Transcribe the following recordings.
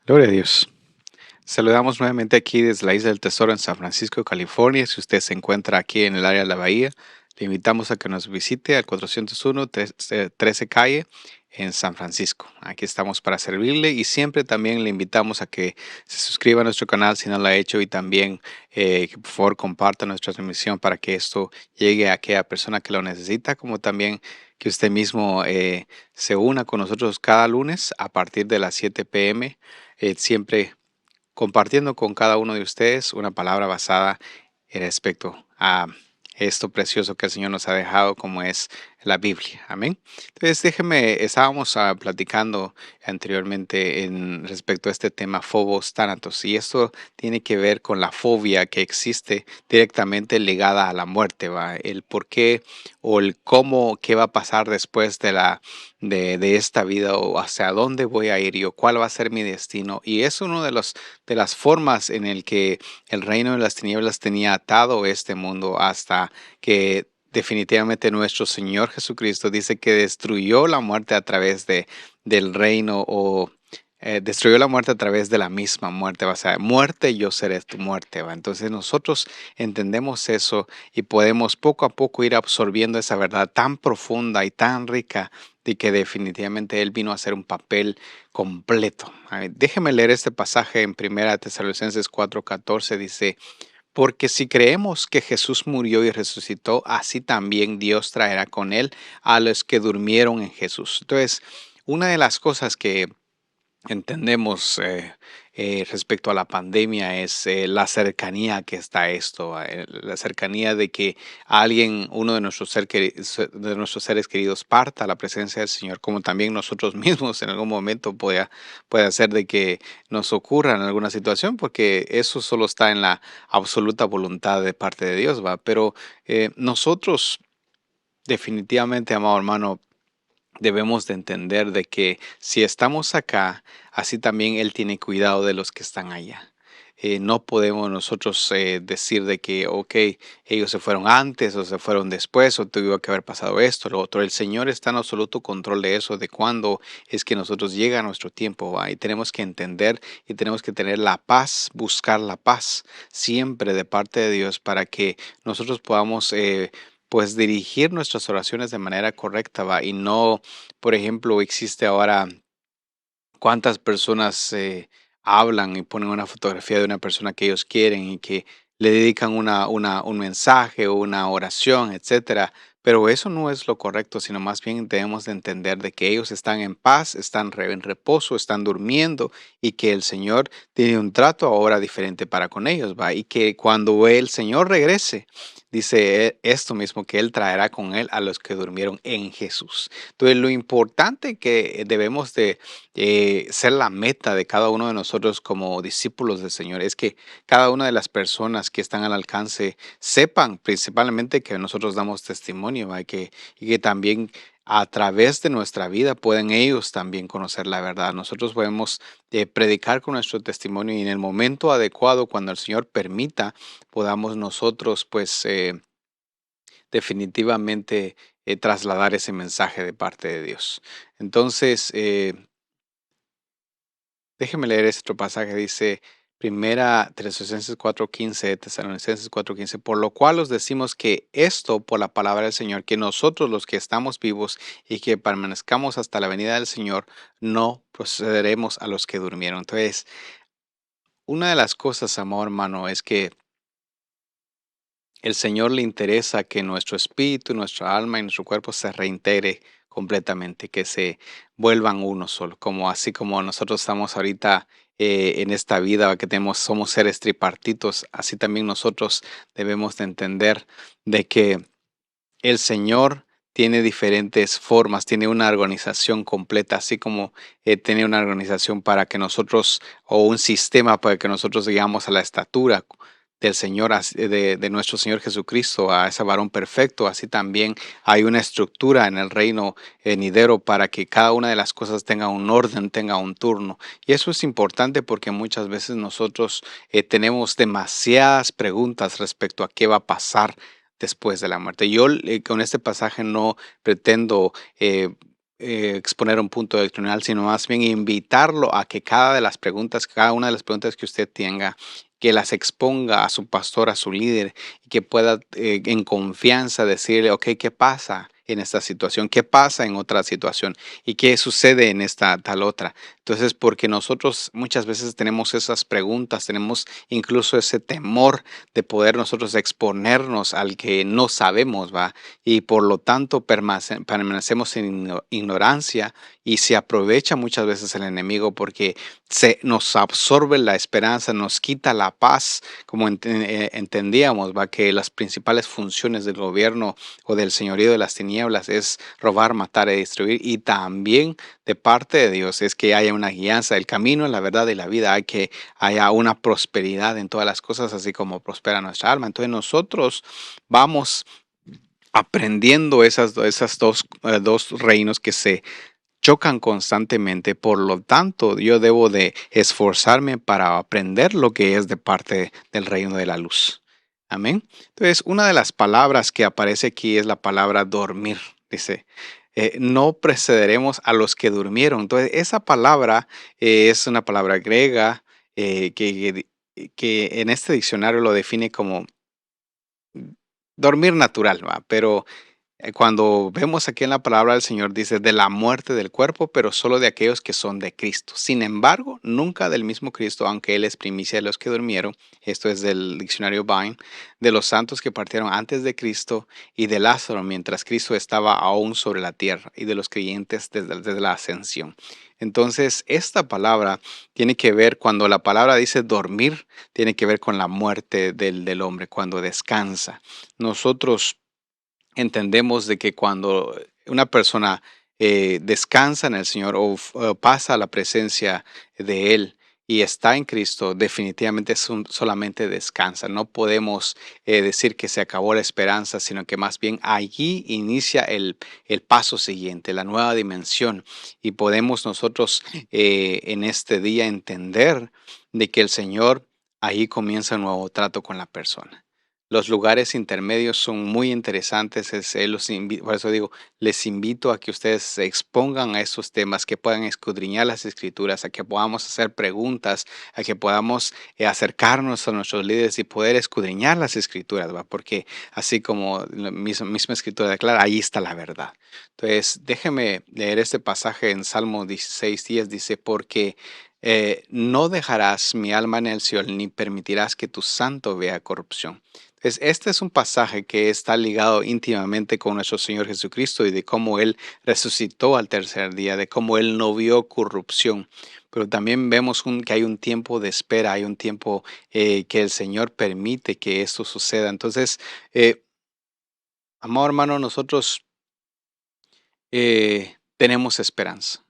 Gloria a Dios. Saludamos nuevamente aquí desde la Isla del Tesoro en San Francisco, California. Si usted se encuentra aquí en el área de la bahía, le invitamos a que nos visite al 401 13 Calle en San Francisco. Aquí estamos para servirle y siempre también le invitamos a que se suscriba a nuestro canal si no lo ha hecho y también que por favor comparta nuestra transmisión para que esto llegue a aquella persona que lo necesita, como también que usted mismo se una con nosotros cada lunes a partir de las 7 p.m. Siempre compartiendo con cada uno de ustedes una palabra basada en respecto a esto precioso que el Señor nos ha dejado como es la Biblia. Amén. Entonces estábamos platicando anteriormente en respecto a este tema Phobos Thanatos y esto tiene que ver con la fobia que existe directamente ligada a la muerte, ¿va? El por qué o el cómo, qué va a pasar después de esta vida o hacia dónde voy a ir yo, cuál va a ser mi destino. Y es uno de las formas en el que el reino de las tinieblas tenía atado este mundo hasta que definitivamente nuestro Señor Jesucristo dice que destruyó la muerte a través del reino o destruyó la muerte a través de la misma muerte. O sea, muerte, yo seré tu muerte. ¿Va? Entonces nosotros entendemos eso y podemos poco a poco ir absorbiendo esa verdad tan profunda y tan rica de que definitivamente Él vino a hacer un papel completo. A ver, déjeme leer este pasaje en 1 Tesalonicenses 4:14. Dice, porque si creemos que Jesús murió y resucitó, así también Dios traerá con Él a los que durmieron en Jesús. Entonces, una de las cosas que entendemos respecto a la pandemia es la cercanía que está esto, la cercanía de que alguien, uno de de nuestros seres queridos parta a la presencia del Señor, como también nosotros mismos en algún momento puede hacer de que nos ocurra en alguna situación, porque eso solo está en la absoluta voluntad de parte de Dios, ¿va? Pero nosotros definitivamente, amado hermano, debemos de entender de que si estamos acá, así también Él tiene cuidado de los que están allá. No podemos nosotros decir de que, ok, ellos se fueron antes o se fueron después o tuvo que haber pasado esto, lo otro. El Señor está en absoluto control de eso, de cuándo es que nosotros llega nuestro tiempo, ¿va? Y tenemos que entender y tenemos que tener la paz, buscar la paz siempre de parte de Dios para que nosotros podamos pues dirigir nuestras oraciones de manera correcta, ¿va? Y no, por ejemplo, existe ahora cuántas personas hablan y ponen una fotografía de una persona que ellos quieren y que le dedican un mensaje o una oración, etcétera. Pero eso no es lo correcto, sino más bien debemos de entender de que ellos están en paz, están en reposo, están durmiendo y que el Señor tiene un trato ahora diferente para con ellos, ¿va? Y que cuando el Señor regrese, dice esto mismo, que Él traerá con Él a los que durmieron en Jesús. Entonces, lo importante que debemos de ser la meta de cada uno de nosotros como discípulos del Señor es que cada una de las personas que están al alcance sepan principalmente que nosotros damos testimonio, ¿va? Y que también a través de nuestra vida pueden ellos también conocer la verdad. Nosotros podemos predicar con nuestro testimonio y en el momento adecuado, cuando el Señor permita, podamos nosotros pues definitivamente trasladar ese mensaje de parte de Dios. Entonces, déjeme leer este otro pasaje, dice Primera Tesalonicenses 4:15, por lo cual os decimos que esto por la palabra del Señor, que nosotros los que estamos vivos y que permanezcamos hasta la venida del Señor, no procederemos a los que durmieron. Entonces, una de las cosas, amor hermano, es que el Señor le interesa que nuestro espíritu, nuestra alma y nuestro cuerpo se reintegre completamente, que se vuelvan uno solo, como así como nosotros estamos ahorita en esta vida que tenemos, somos seres tripartitos, así también nosotros debemos de entender de que el Señor tiene diferentes formas, tiene una organización completa, así como tiene una organización para que nosotros, o un sistema para que nosotros llegamos a la estatura del Señor, de nuestro Señor Jesucristo, a ese varón perfecto. Así también hay una estructura en el reino venidero para que cada una de las cosas tenga un orden, tenga un turno. Y eso es importante porque muchas veces nosotros tenemos demasiadas preguntas respecto a qué va a pasar después de la muerte. Yo con este pasaje no pretendo exponer un punto doctrinal, sino más bien invitarlo a que cada una de las preguntas que usted tenga, que las exponga a su pastor, a su líder, y que pueda en confianza decirle, ok, ¿qué pasa en esta situación? ¿Qué pasa en otra situación? ¿Y qué sucede en esta tal otra? Entonces, porque nosotros muchas veces tenemos esas preguntas, tenemos incluso ese temor de poder nosotros exponernos al que no sabemos, ¿va? Y por lo tanto permanecemos en ignorancia y se aprovecha muchas veces el enemigo porque se nos absorbe la esperanza, nos quita la paz, como entendíamos, ¿va? Que las principales funciones del gobierno o del señorío de las tinieblas es robar, matar y destruir, y también de parte de Dios es que haya una guianza, el camino, la verdad y la vida, hay que haya una prosperidad en todas las cosas, así como prospera nuestra alma. Entonces nosotros vamos aprendiendo esas dos reinos que se chocan constantemente. Por lo tanto, yo debo de esforzarme para aprender lo que es de parte del reino de la luz. Amén. Entonces, una de las palabras que aparece aquí es la palabra dormir. Dice, no precederemos a los que durmieron. Entonces, esa palabra es una palabra griega que en este diccionario lo define como dormir natural, ¿va? Pero cuando vemos aquí en la palabra del Señor dice de la muerte del cuerpo, pero solo de aquellos que son de Cristo. Sin embargo, nunca del mismo Cristo, aunque Él es primicia de los que durmieron. Esto es del diccionario Vine, de los santos que partieron antes de Cristo y de Lázaro mientras Cristo estaba aún sobre la tierra y de los creyentes desde la ascensión. Entonces, esta palabra tiene que ver, cuando la palabra dice dormir, tiene que ver con la muerte del hombre, cuando descansa. Nosotros entendemos de que cuando una persona descansa en el Señor o pasa a la presencia de Él y está en Cristo, definitivamente solamente descansa. No podemos decir que se acabó la esperanza, sino que más bien allí inicia el paso siguiente, la nueva dimensión. Y podemos nosotros en este día entender de que el Señor ahí comienza un nuevo trato con la persona. Los lugares intermedios son muy interesantes. Por eso digo, les invito a que ustedes se expongan a esos temas, que puedan escudriñar las escrituras, a que podamos hacer preguntas, a que podamos acercarnos a nuestros líderes y poder escudriñar las escrituras, ¿va? Porque así como la misma escritura declara, ahí está la verdad. Entonces, déjeme leer este pasaje en Salmo 16:10. Dice, porque no dejarás mi alma en el Seol, ni permitirás que tu santo vea corrupción. Este es un pasaje que está ligado íntimamente con nuestro Señor Jesucristo y de cómo Él resucitó al tercer día, de cómo Él no vio corrupción. Pero también vemos que hay un tiempo de espera, hay un tiempo que el Señor permite que esto suceda. Entonces, amado hermano, nosotros tenemos esperanza.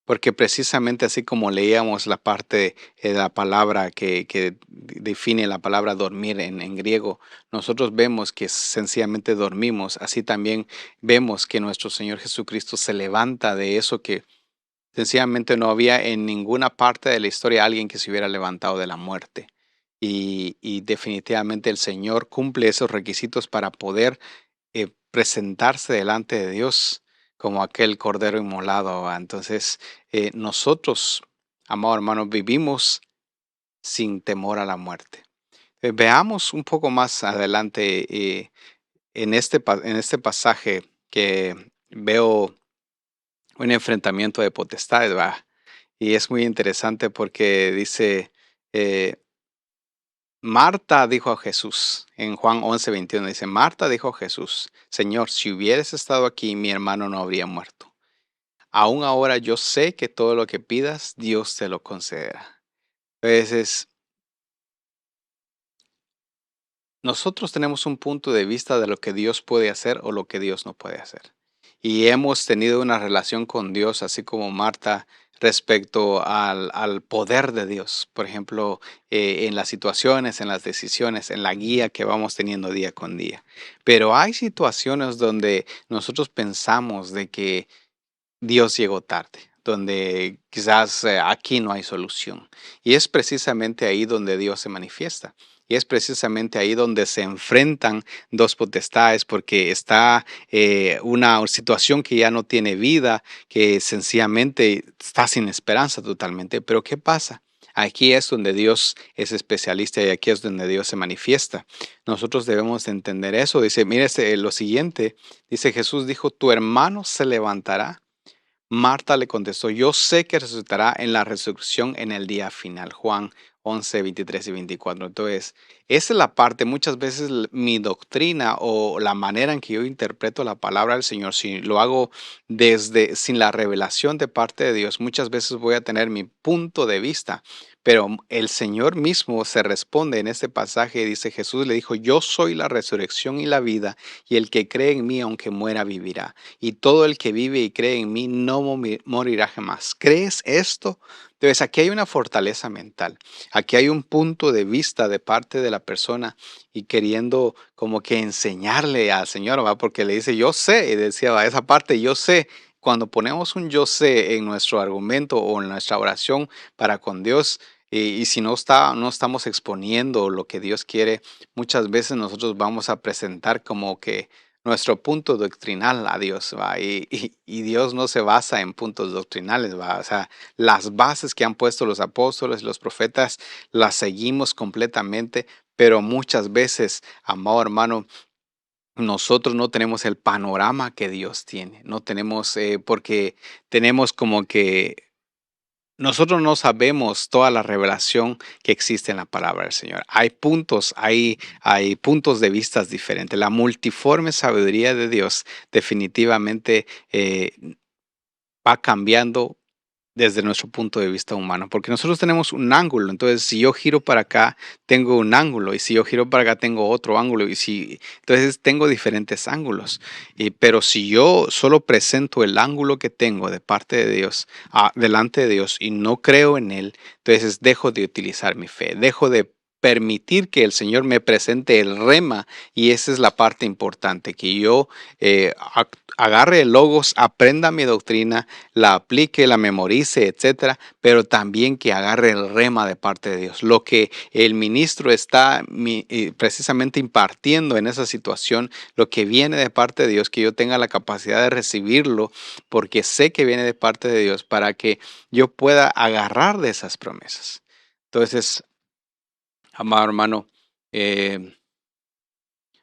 Porque precisamente así como leíamos la parte de la palabra que define la palabra dormir en griego, nosotros vemos que sencillamente dormimos. Así también vemos que nuestro Señor Jesucristo se levanta de eso que sencillamente no había en ninguna parte de la historia alguien que se hubiera levantado de la muerte. Y definitivamente el Señor cumple esos requisitos para poder presentarse delante de Dios como aquel cordero inmolado, ¿va? Entonces, nosotros, amado hermano, vivimos sin temor a la muerte. Veamos un poco más adelante en este pasaje que veo un enfrentamiento de potestades, ¿va? Y es muy interesante porque dice, eh, Marta dijo a Jesús, en Juan 11:21 dice, Marta dijo a Jesús, Señor, si hubieras estado aquí, mi hermano no habría muerto. Aún ahora yo sé que todo lo que pidas, Dios te lo concederá. Entonces, nosotros tenemos un punto de vista de lo que Dios puede hacer o lo que Dios no puede hacer. Y hemos tenido una relación con Dios, así como Marta, respecto al poder de Dios. Por ejemplo, en las situaciones, en las decisiones, en la guía que vamos teniendo día con día. Pero hay situaciones donde nosotros pensamos de que Dios llegó tarde, donde quizás aquí no hay solución. Y es precisamente ahí donde Dios se manifiesta. y es precisamente ahí donde se enfrentan dos potestades, porque está una situación que ya no tiene vida, que sencillamente está sin esperanza totalmente. Pero ¿qué pasa? Aquí es donde Dios es especialista y aquí es donde Dios se manifiesta. Nosotros debemos entender eso. Dice, mire lo siguiente, dice Jesús dijo, tu hermano se levantará. Marta le contestó, yo sé que resucitará en la resurrección en el día final. Juan 11, 23 y 24. Entonces, esa es la parte, muchas veces mi doctrina o la manera en que yo interpreto la palabra del Señor, si lo hago sin la revelación de parte de Dios, muchas veces voy a tener mi punto de vista. Pero el Señor mismo se responde en este pasaje, dice Jesús le dijo, yo soy la resurrección y la vida, y el que cree en mí, aunque muera, vivirá y todo el que vive y cree en mí no morirá jamás. ¿Crees esto? Entonces aquí hay una fortaleza mental, aquí hay un punto de vista de parte de la persona y queriendo como que enseñarle al Señor, ¿va? Porque le dice yo sé, y decía, va, esa parte yo sé. Cuando ponemos un yo sé en nuestro argumento o en nuestra oración para con Dios, y si no estamos exponiendo lo que Dios quiere, muchas veces nosotros vamos a presentar como que nuestro punto doctrinal a Dios, ¿va? Y Dios no se basa en puntos doctrinales, ¿va? O sea, las bases que han puesto los apóstoles, los profetas, las seguimos completamente, pero muchas veces, amado hermano, nosotros no tenemos el panorama que Dios tiene, no tenemos, porque tenemos como que nosotros no sabemos toda la revelación que existe en la palabra del Señor. Hay puntos de vista diferentes. La multiforme sabiduría de Dios definitivamente va cambiando desde nuestro punto de vista humano, porque nosotros tenemos un ángulo, entonces si yo giro para acá, tengo un ángulo, y si yo giro para acá, tengo otro ángulo, entonces tengo diferentes ángulos, pero si yo solo presento el ángulo que tengo de parte de Dios, delante de Dios, y no creo en Él, entonces dejo de utilizar mi fe, dejo de permitir que el Señor me presente el rema, y esa es la parte importante, que yo agarre el logos, aprenda mi doctrina, la aplique, la memorice, etcétera, pero también que agarre el rema de parte de Dios. Lo que el ministro está precisamente impartiendo en esa situación, lo que viene de parte de Dios, que yo tenga la capacidad de recibirlo, porque sé que viene de parte de Dios, para que yo pueda agarrar de esas promesas. Entonces, amado hermano,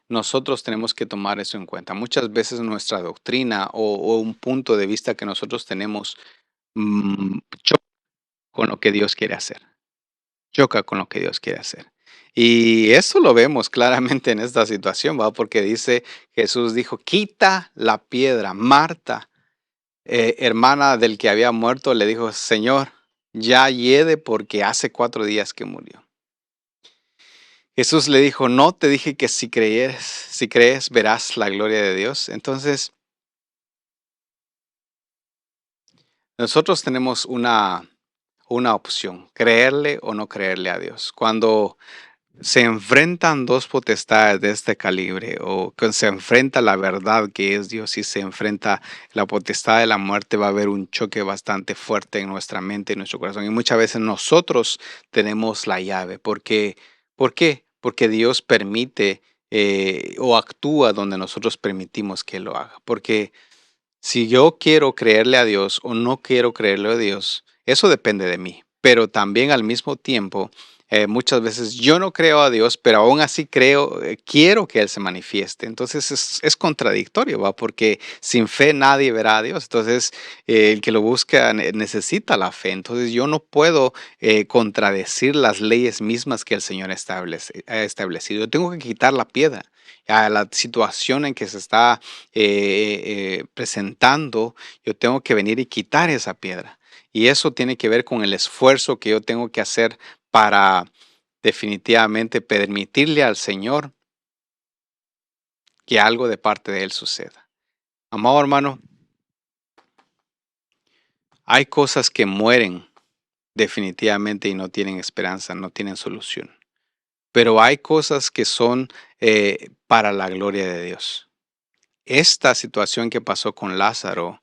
nosotros tenemos que tomar eso en cuenta. Muchas veces nuestra doctrina o un punto de vista que nosotros tenemos choca con lo que Dios quiere hacer. Choca con lo que Dios quiere hacer. Y eso lo vemos claramente en esta situación, ¿va? Porque dice, Jesús dijo, quita la piedra. Marta, hermana del que había muerto, le dijo, Señor, ya hiede porque hace 4 días que murió. Jesús le dijo, no te dije que si crees, verás la gloria de Dios. Entonces, nosotros tenemos una opción, creerle o no creerle a Dios. Cuando se enfrentan dos potestades de este calibre, o que se enfrenta la verdad que es Dios y se enfrenta la potestad de la muerte, va a haber un choque bastante fuerte en nuestra mente y nuestro corazón. Y muchas veces nosotros tenemos la llave. ¿Por qué? Porque Dios permite o actúa donde nosotros permitimos que lo haga. Porque si yo quiero creerle a Dios o no quiero creerle a Dios, eso depende de mí. Pero también al mismo tiempo, muchas veces yo no creo a Dios, pero aún así quiero que Él se manifieste. Entonces es contradictorio, ¿va? Porque sin fe nadie verá a Dios. Entonces el que lo busca necesita la fe. Entonces yo no puedo contradecir las leyes mismas que el Señor ha establecido. Yo tengo que quitar la piedra a la situación en que se está presentando, yo tengo que venir y quitar esa piedra. Y eso tiene que ver con el esfuerzo que yo tengo que hacer para definitivamente permitirle al Señor que algo de parte de Él suceda. Amado hermano, hay cosas que mueren definitivamente y no tienen esperanza, no tienen solución. Pero hay cosas que son para la gloria de Dios. Esta situación que pasó con Lázaro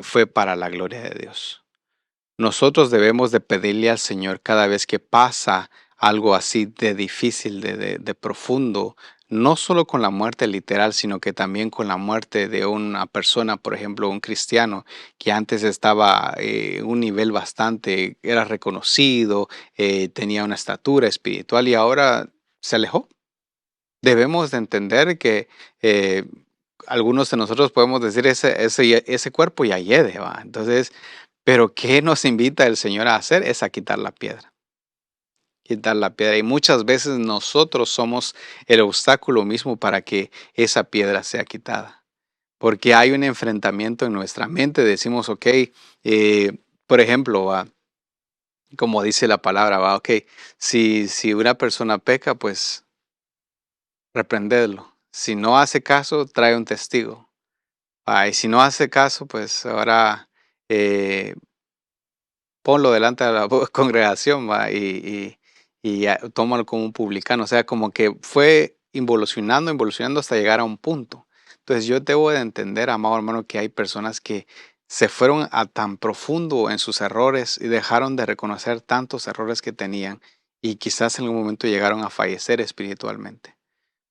fue para la gloria de Dios. Nosotros debemos de pedirle al Señor cada vez que pasa algo así de difícil, de profundo, no solo con la muerte literal, sino que también con la muerte de una persona, por ejemplo, un cristiano que antes estaba un nivel bastante, era reconocido, tenía una estatura espiritual y ahora se alejó. Debemos de entender que eh, algunos de nosotros podemos decir ese cuerpo ya hiede, ¿va? Entonces, pero ¿qué nos invita el Señor a hacer? Es a quitar la piedra. Quitar la piedra. Y muchas veces nosotros somos el obstáculo mismo para que esa piedra sea quitada. Porque hay un enfrentamiento en nuestra mente. Decimos, ok, por ejemplo, como dice la palabra, va, ok, si una persona peca, pues reprendedlo. Si no hace caso, trae un testigo. Y si no hace caso, pues ahora eh, ponlo delante de la congregación, va, y tómalo como un publicano. O sea, como que fue involucionando, involucionando hasta llegar a un punto. Entonces yo debo de entender, amado hermano, que hay personas que se fueron a tan profundo en sus errores y dejaron de reconocer tantos errores que tenían y quizás en algún momento llegaron a fallecer espiritualmente.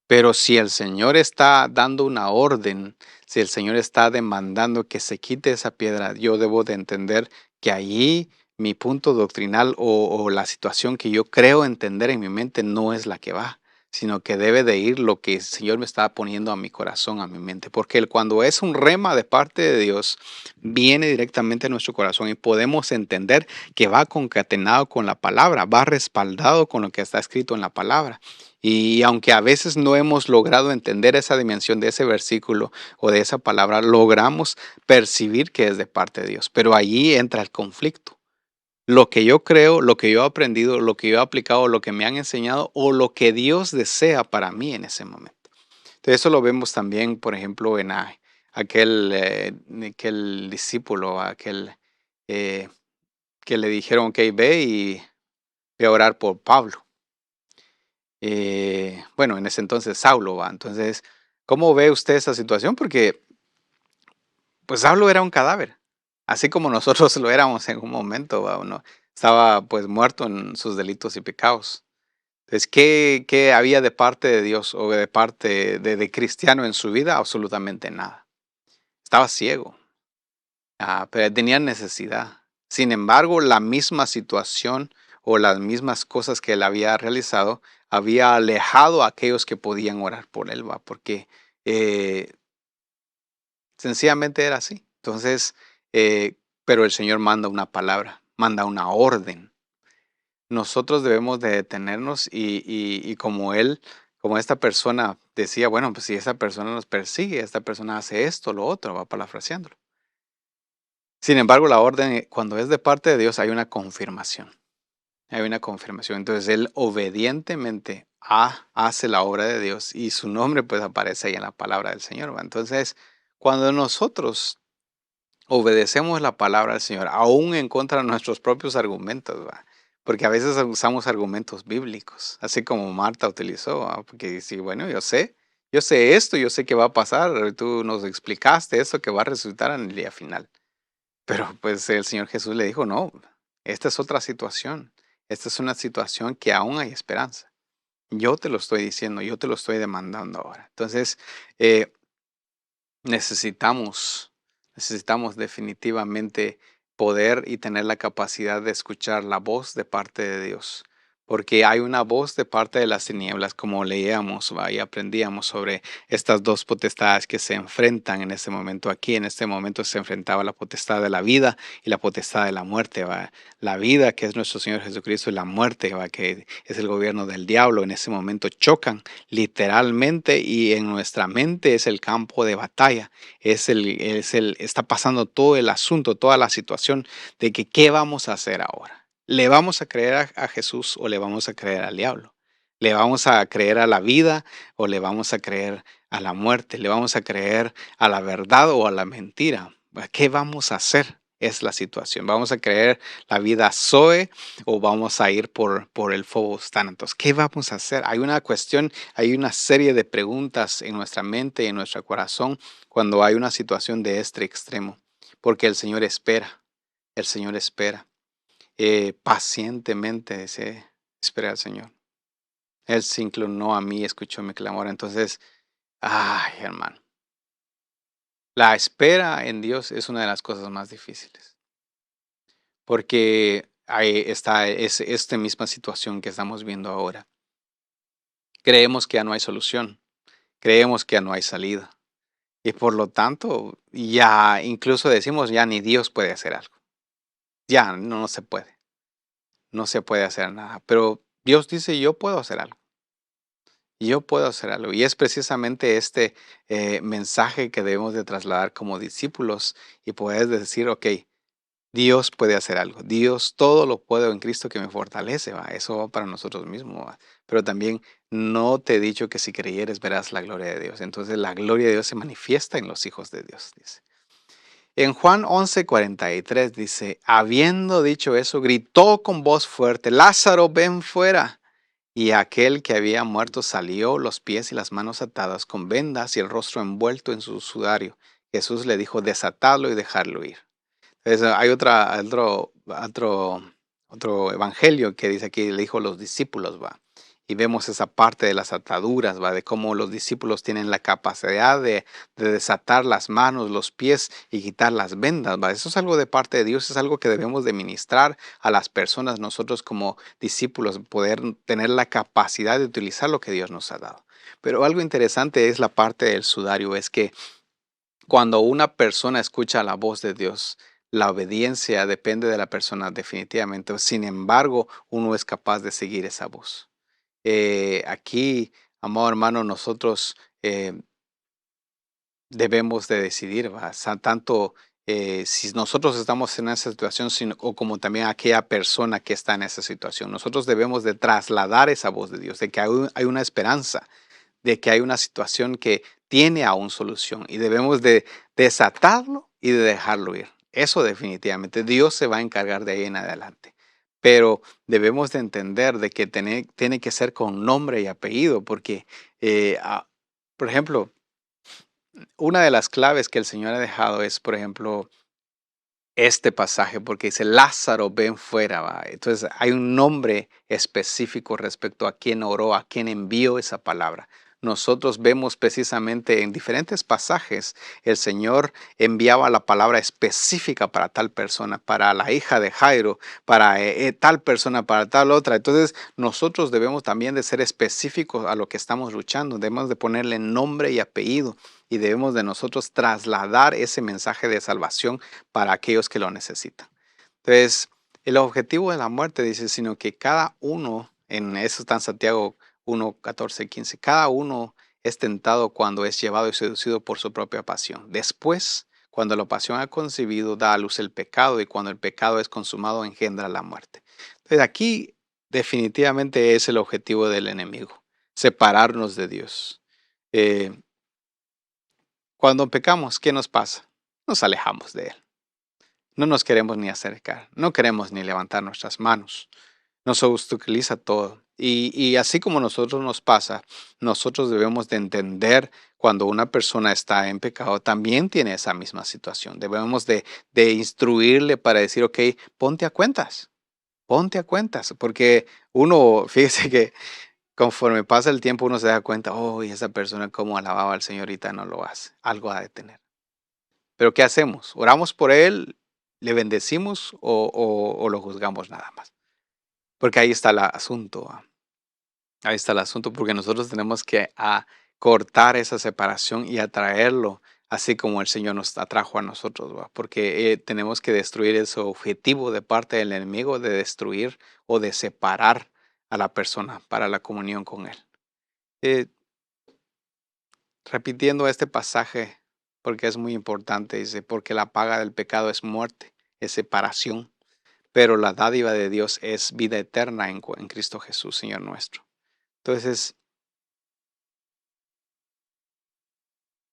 Pero si el Señor está dando una orden, si el Señor está demandando que se quite esa piedra, yo debo de entender que allí mi punto doctrinal o la situación que yo creo entender en mi mente no es la que va, sino que debe de ir lo que el Señor me está poniendo a mi corazón, a mi mente. Porque cuando es un rema de parte de Dios, viene directamente a nuestro corazón y podemos entender que va concatenado con la palabra, va respaldado con lo que está escrito en la palabra. Y aunque a veces no hemos logrado entender esa dimensión de ese versículo o de esa palabra, logramos percibir que es de parte de Dios. Pero allí entra el conflicto. Lo que yo creo, lo que yo he aprendido, lo que yo he aplicado, lo que me han enseñado o lo que Dios desea para mí en ese momento. Entonces, eso lo vemos también, por ejemplo, en aquel discípulo, aquel eh, que le dijeron, ok, ve a orar por Pablo. Bueno, en ese entonces Saulo va. Entonces, ¿cómo ve usted esa situación? Porque pues Saulo era un cadáver, así como nosotros lo éramos en un momento, ¿va? Uno estaba pues muerto en sus delitos y pecados. Entonces, ¿qué había de parte de Dios o de parte de cristiano en su vida? Absolutamente nada. Estaba ciego, pero tenía necesidad. Sin embargo, la misma situación o las mismas cosas que él había realizado había alejado a aquellos que podían orar por él, ¿va? Porque eh, sencillamente era así. Entonces, pero el Señor manda una palabra, manda una orden. Nosotros debemos de detenernos y como él, como esta persona decía, bueno, pues si esta persona nos persigue, esta persona hace esto, lo otro, va parafraseándolo. Sin embargo, la orden, cuando es de parte de Dios, hay una confirmación. Hay una confirmación. Entonces, él obedientemente hace la obra de Dios y su nombre pues aparece ahí en la palabra del Señor, ¿va? Entonces, cuando nosotros obedecemos la palabra del Señor, aún en contra de nuestros propios argumentos, ¿va? Porque a veces usamos argumentos bíblicos, así como Marta utilizó, ¿va? Porque dice, bueno, yo sé esto, yo sé que va a pasar, tú nos explicaste esto que va a resultar en el día final. Pero pues el Señor Jesús le dijo, no, esta es otra situación. Esta es una situación que aún hay esperanza. Yo te lo estoy diciendo, yo te lo estoy demandando ahora. Entonces, eh, necesitamos, necesitamos definitivamente poder y tener la capacidad de escuchar la voz de parte de Dios. Porque hay una voz de parte de las tinieblas, como leíamos ¿va? Y aprendíamos sobre estas dos potestades que se enfrentan en este momento. Aquí en este momento se enfrentaba la potestad de la vida y la potestad de la muerte. ¿Va? La vida, que es nuestro Señor Jesucristo, y la muerte, ¿va? Que es el gobierno del diablo, en ese momento chocan literalmente y en nuestra mente es el campo de batalla, está pasando todo el asunto, toda la situación de que qué vamos a hacer ahora. ¿Le vamos a creer a Jesús o le vamos a creer al diablo? ¿Le vamos a creer a la vida o le vamos a creer a la muerte? ¿Le vamos a creer a la verdad o a la mentira? ¿Qué vamos a hacer? Es la situación. ¿Vamos a creer la vida Zoe o vamos a ir por el Phobos Thanatos? ¿Qué vamos a hacer? Hay una cuestión, hay una serie de preguntas en nuestra mente y en nuestro corazón cuando hay una situación de este extremo, porque el Señor espera pacientemente, dice, Esperé al Señor. Él se inclinó a mí y escuchó mi clamor. Entonces, ay, hermano, la espera en Dios es una de las cosas más difíciles, porque ahí está esta misma situación que estamos viendo ahora. Creemos que ya no hay solución, creemos que ya no hay salida, y por lo tanto, ya incluso decimos, ya ni Dios puede hacer algo. Ya no se puede, no se puede hacer nada, pero Dios dice, yo puedo hacer algo. Yo puedo hacer algo. Y es precisamente este mensaje que debemos de trasladar como discípulos y poder decir, ok, Dios puede hacer algo. Dios todo lo puedo en Cristo que me fortalece, ¿va? Eso va para nosotros mismos, ¿va? Pero también no te he dicho que si creyeres verás la gloria de Dios. Entonces la gloria de Dios se manifiesta en los hijos de Dios, dice. En Juan 11:43 dice, habiendo dicho eso, gritó con voz fuerte, Lázaro, ven fuera. Y aquel que había muerto salió, los pies y las manos atadas con vendas y el rostro envuelto en su sudario. Jesús le dijo, desatadlo y dejarlo ir. Entonces, hay otro evangelio que dice aquí, le dijo a los discípulos, va. Y vemos esa parte de las ataduras, va, de cómo los discípulos tienen la capacidad de desatar las manos, los pies y quitar las vendas, va. Eso es algo de parte de Dios, es algo que debemos de ministrar a las personas, nosotros como discípulos, poder tener la capacidad de utilizar lo que Dios nos ha dado. Pero algo interesante es la parte del sudario, es que cuando una persona escucha la voz de Dios, la obediencia depende de la persona definitivamente. Sin embargo, uno es capaz de seguir esa voz. Aquí, amado hermano, nosotros debemos de decidir, ¿va? Tanto si nosotros estamos en esa situación o como también aquella persona que está en esa situación. Nosotros debemos de trasladar esa voz de Dios, de que hay una esperanza, de que hay una situación que tiene aún solución y debemos de desatarlo y de dejarlo ir. Eso definitivamente, Dios se va a encargar de ahí en adelante. Pero debemos de entender de que tiene que ser con nombre y apellido, porque, por ejemplo, una de las claves que el Señor ha dejado es, por ejemplo, este pasaje, porque dice Lázaro, ven fuera, ¿va? Entonces hay un nombre específico respecto a quién oró, a quién envió esa palabra. Nosotros vemos precisamente en diferentes pasajes el Señor enviaba la palabra específica para tal persona, para la hija de Jairo, para tal persona, para tal otra. Entonces nosotros debemos también de ser específicos a lo que estamos luchando, debemos de ponerle nombre y apellido y debemos de nosotros trasladar ese mensaje de salvación para aquellos que lo necesitan. Entonces, el objetivo de la muerte dice, sino que cada uno, en eso está en Santiago 1:14-15, cada uno es tentado cuando es llevado y seducido por su propia pasión. Después, cuando la pasión ha concebido, da a luz el pecado y cuando el pecado es consumado, engendra la muerte. Entonces, aquí definitivamente es el objetivo del enemigo, separarnos de Dios. Eh, cuando pecamos, ¿qué nos pasa? Nos alejamos de Él. No nos queremos ni acercar, no queremos ni levantar nuestras manos. Nos obstaculiza todo. Y así como a nosotros nos pasa, nosotros debemos de entender cuando una persona está en pecado, también tiene esa misma situación. Debemos de instruirle para decir, ok, ponte a cuentas, porque uno, fíjese que conforme pasa el tiempo uno se da cuenta, oh, y esa persona como alababa al Señor ahorita no lo hace, algo ha de tener. Pero ¿qué hacemos? ¿Oramos por él? ¿Le bendecimos o lo juzgamos nada más? Porque ahí está el asunto. Ahí está el asunto, porque nosotros tenemos que cortar esa separación y atraerlo, así como el Señor nos atrajo a nosotros, ¿va? Porque tenemos que destruir ese objetivo de parte del enemigo de destruir o de separar a la persona para la comunión con Él. Eh, Repitiendo este pasaje, porque es muy importante, dice, porque la paga del pecado es muerte, es separación, pero la dádiva de Dios es vida eterna en Cristo Jesús, Señor nuestro. Entonces,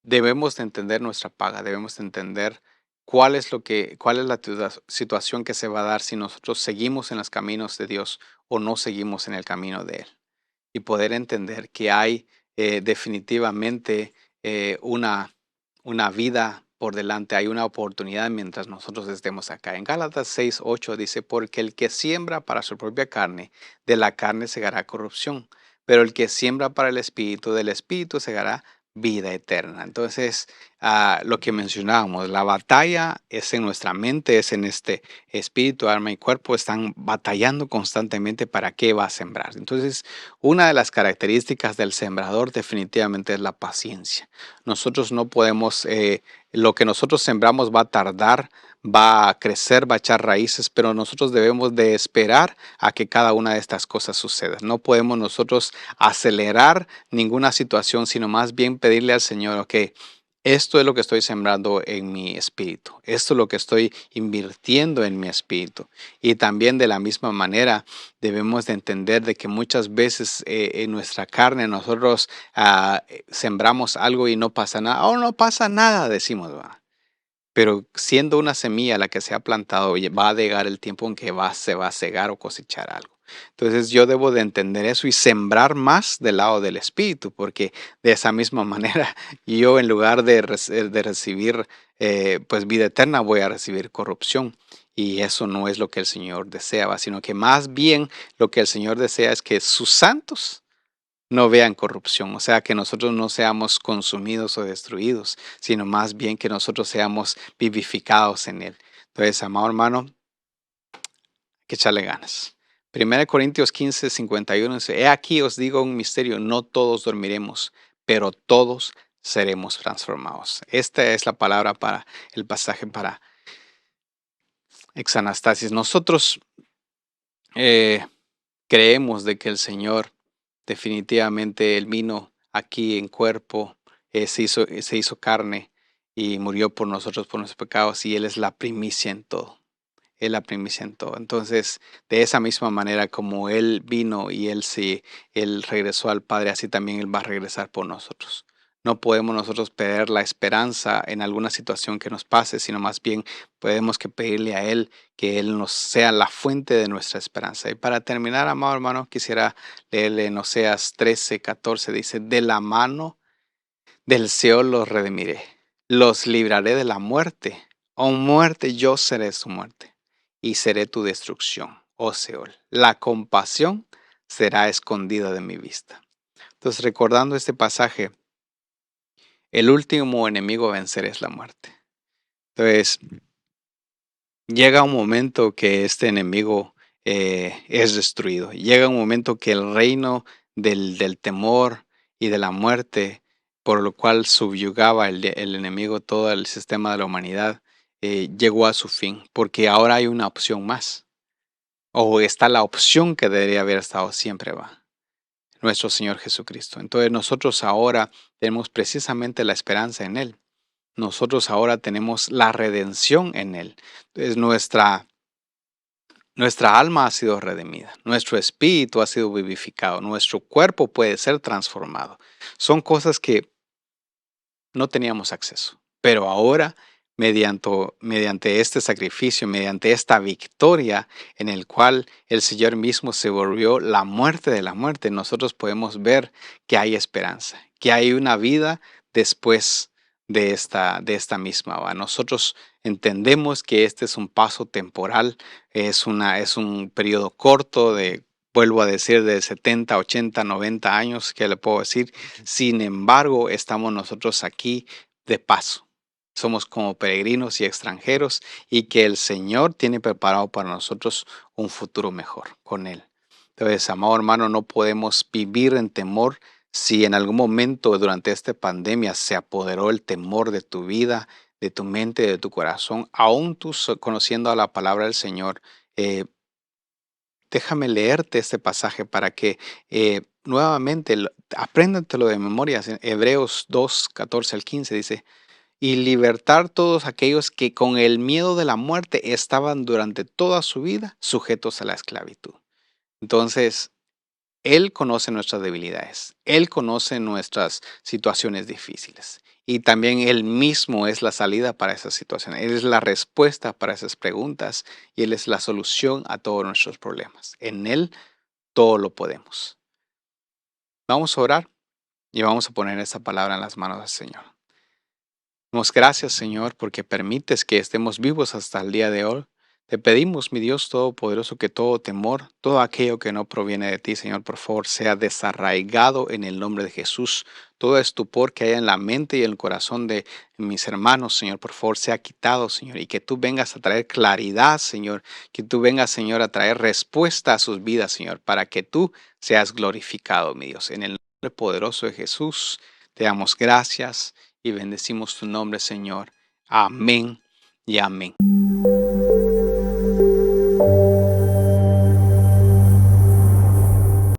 debemos de entender nuestra paga, debemos de entender cuál es la situación que se va a dar si nosotros seguimos en los caminos de Dios o no seguimos en el camino de Él. Y poder entender que hay definitivamente una vida por delante, hay una oportunidad mientras nosotros estemos acá. En Gálatas 6:8 dice, porque el que siembra para su propia carne, de la carne segará corrupción, pero el que siembra para el espíritu, del espíritu segará vida eterna. Entonces, lo que mencionábamos, la batalla es en nuestra mente, es en este espíritu, alma y cuerpo, están batallando constantemente para qué va a sembrar. Entonces, una de las características del sembrador definitivamente es la paciencia. Nosotros no podemos, lo que nosotros sembramos va a tardar, va a crecer, va a echar raíces, pero nosotros debemos de esperar a que cada una de estas cosas suceda. No podemos nosotros acelerar ninguna situación, sino más bien pedirle al Señor, ok, esto es lo que estoy sembrando en mi espíritu, esto es lo que estoy invirtiendo en mi espíritu. Y también de la misma manera debemos de entender de que muchas veces en nuestra carne nosotros sembramos algo y no pasa nada, o no pasa nada, decimos, ¿va? Pero siendo una semilla la que se ha plantado, va a llegar el tiempo en que se va a cegar o cosechar algo. Entonces yo debo de entender eso y sembrar más del lado del espíritu, porque de esa misma manera yo en lugar de recibir pues vida eterna voy a recibir corrupción. Y eso no es lo que el Señor deseaba, sino que más bien lo que el Señor desea es que sus santos no vean corrupción, o sea, que nosotros no seamos consumidos o destruidos, sino más bien que nosotros seamos vivificados en Él. Entonces, amado hermano, hay que echarle ganas. 1 Corintios 15:51 dice, he aquí os digo un misterio, no todos dormiremos, pero todos seremos transformados. Esta es la palabra para el pasaje para Exanastasis. Nosotros eh, creemos de que el Señor definitivamente Él vino aquí en cuerpo, se hizo carne y murió por nosotros, por nuestros pecados, y Él es la primicia en todo. Él la primicia en todo. Entonces, de esa misma manera como Él vino y Él regresó al Padre, así también Él va a regresar por nosotros. No podemos nosotros perder la esperanza en alguna situación que nos pase, sino más bien podemos que pedirle a Él que Él nos sea la fuente de nuestra esperanza. Y para terminar, amado hermano, quisiera leerle en Oseas 13:14, dice, de la mano del Seol los redimiré, los libraré de la muerte. Oh muerte, yo seré su muerte y seré tu destrucción, oh Seol. La compasión será escondida de mi vista. Entonces, recordando este pasaje, el último enemigo a vencer es la muerte. Entonces, llega un momento que este enemigo es destruido. Llega un momento que el reino del temor y de la muerte, por lo cual subyugaba el enemigo todo el sistema de la humanidad, llegó a su fin, porque ahora hay una opción más. O está la opción que debería haber estado siempre, va. Nuestro Señor Jesucristo. Entonces nosotros ahora tenemos precisamente la esperanza en Él. Nosotros ahora tenemos la redención en Él. Entonces nuestra alma ha sido redimida, nuestro espíritu ha sido vivificado, nuestro cuerpo puede ser transformado. Son cosas que no teníamos acceso, pero ahora mediante este sacrificio, mediante esta victoria en el cual el Señor mismo se volvió la muerte de la muerte, nosotros podemos ver que hay esperanza, que hay una vida después de esta misma. ¿Va? Nosotros entendemos que este es un paso temporal, es un periodo corto de, vuelvo a decir, de 70, 80, 90 años, que le puedo decir. Sin embargo, estamos nosotros aquí de paso. Somos como peregrinos y extranjeros y que el Señor tiene preparado para nosotros un futuro mejor con Él. Entonces, amado hermano, no podemos vivir en temor. Si en algún momento durante esta pandemia se apoderó el temor de tu vida, de tu mente, de tu corazón, aún tú conociendo a la palabra del Señor, eh, déjame leerte este pasaje para que nuevamente apréndatelo de memoria. En Hebreos 2:14 al 15 dice, y libertar todos aquellos que con el miedo de la muerte estaban durante toda su vida sujetos a la esclavitud. Entonces, Él conoce nuestras debilidades, Él conoce nuestras situaciones difíciles y también Él mismo es la salida para esas situaciones. Él es la respuesta para esas preguntas y Él es la solución a todos nuestros problemas. En Él todo lo podemos. Vamos a orar y vamos a poner esta palabra en las manos del Señor. Damos gracias, Señor, porque permites que estemos vivos hasta el día de hoy. Te pedimos, mi Dios Todopoderoso, que todo temor, todo aquello que no proviene de ti, Señor, por favor, sea desarraigado en el nombre de Jesús. Todo estupor que haya en la mente y en el corazón de mis hermanos, Señor, por favor, sea quitado, Señor, y que tú vengas a traer claridad, Señor, que tú vengas, Señor, a traer respuesta a sus vidas, Señor, para que tú seas glorificado, mi Dios. En el nombre poderoso de Jesús, te damos gracias y bendecimos tu nombre, Señor. Amén y amén.